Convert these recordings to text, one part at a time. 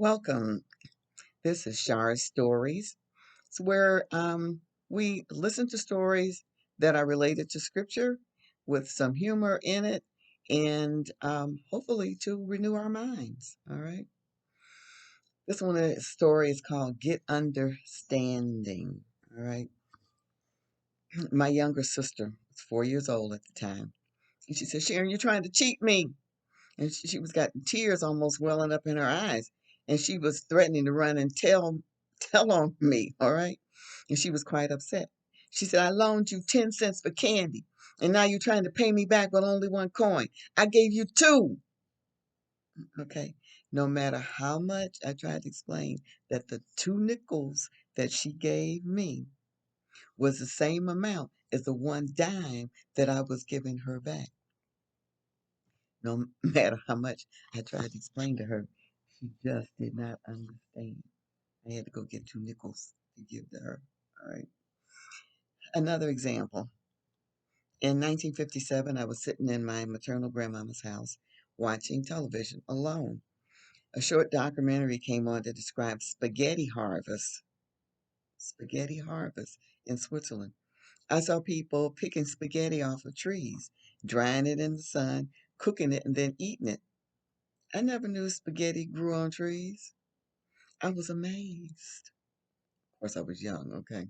Welcome. This is Shar's Stories. It's where we listen to stories that are related to scripture with some humor in it and hopefully to renew our minds. All right. This one story is called Get Understanding. All right. My younger sister was 4 years old at the time. And she said, Sharon, you're trying to cheat me. And she was got tears almost welling up in her eyes, and she was threatening to run and tell on me. All right, and she was quite upset. She said, "I loaned you 10 cents for candy, and now you're trying to pay me back with only one coin. I gave you two." Okay, no matter how much I tried to explain that the 2 nickels that she gave me was the same amount as the 1 dime that I was giving her back. No matter how much I tried to explain to her, she just did not understand. I had to go get 2 nickels to give to her. All right. Another example. In 1957, I was sitting in my maternal grandmama's house watching television alone. A short documentary came on to describe spaghetti harvest in Switzerland. I saw people picking spaghetti off of trees, drying it in the sun, cooking it, and then eating it. I never knew spaghetti grew on trees. I was amazed. Of course, I was young, okay?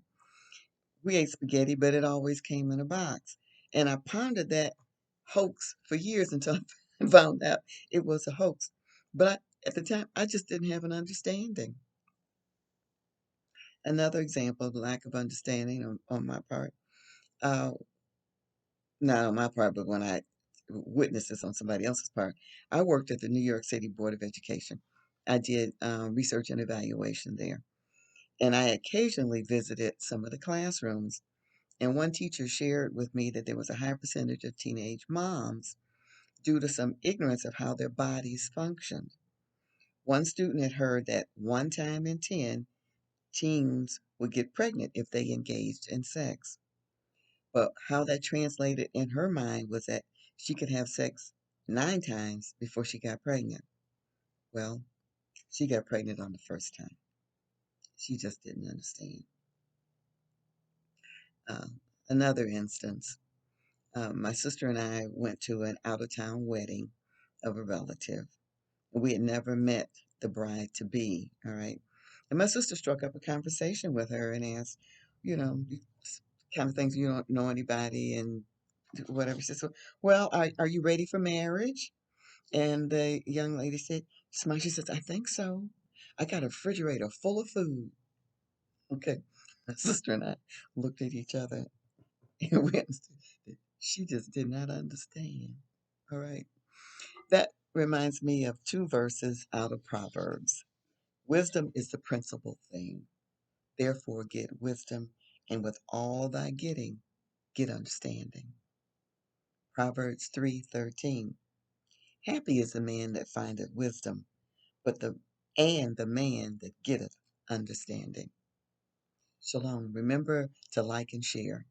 We ate spaghetti, but it always came in a box. And I pondered that hoax for years until I found out it was a hoax. But at the time, I just didn't have an understanding. Another example of lack of understanding on my part, uh, not on my part, but when I witnessed this on somebody else's part, I worked at the New York City Board of Education. I did research and evaluation there. And I occasionally visited some of the classrooms. And one teacher shared with me that there was a high percentage of teenage moms due to some ignorance of how their bodies functioned. One student had heard that 1 time in 10, teens would get pregnant if they engaged in sex. But how that translated in her mind was that she could have sex 9 times before she got pregnant. Well, she got pregnant on the first time. She just didn't understand. Um, Another instance. My sister and I went to an out of town wedding of a relative. We had never met the bride to be, all right? And my sister struck up a conversation with her and asked, these kind of things, you don't know anybody and whatever. She said, so, well, are you ready for marriage? And the young lady said, smile, she says, I think so. I got a refrigerator full of food. Okay. My sister and I looked at each other and we understood that she just did not understand. All right. That reminds me of 2 verses out of Proverbs. Wisdom is the principal thing. Therefore, get wisdom, and with all thy getting, get understanding. Proverbs 3:13. Happy is the man that findeth wisdom, but the man that getteth understanding. Shalom. Remember to like and share.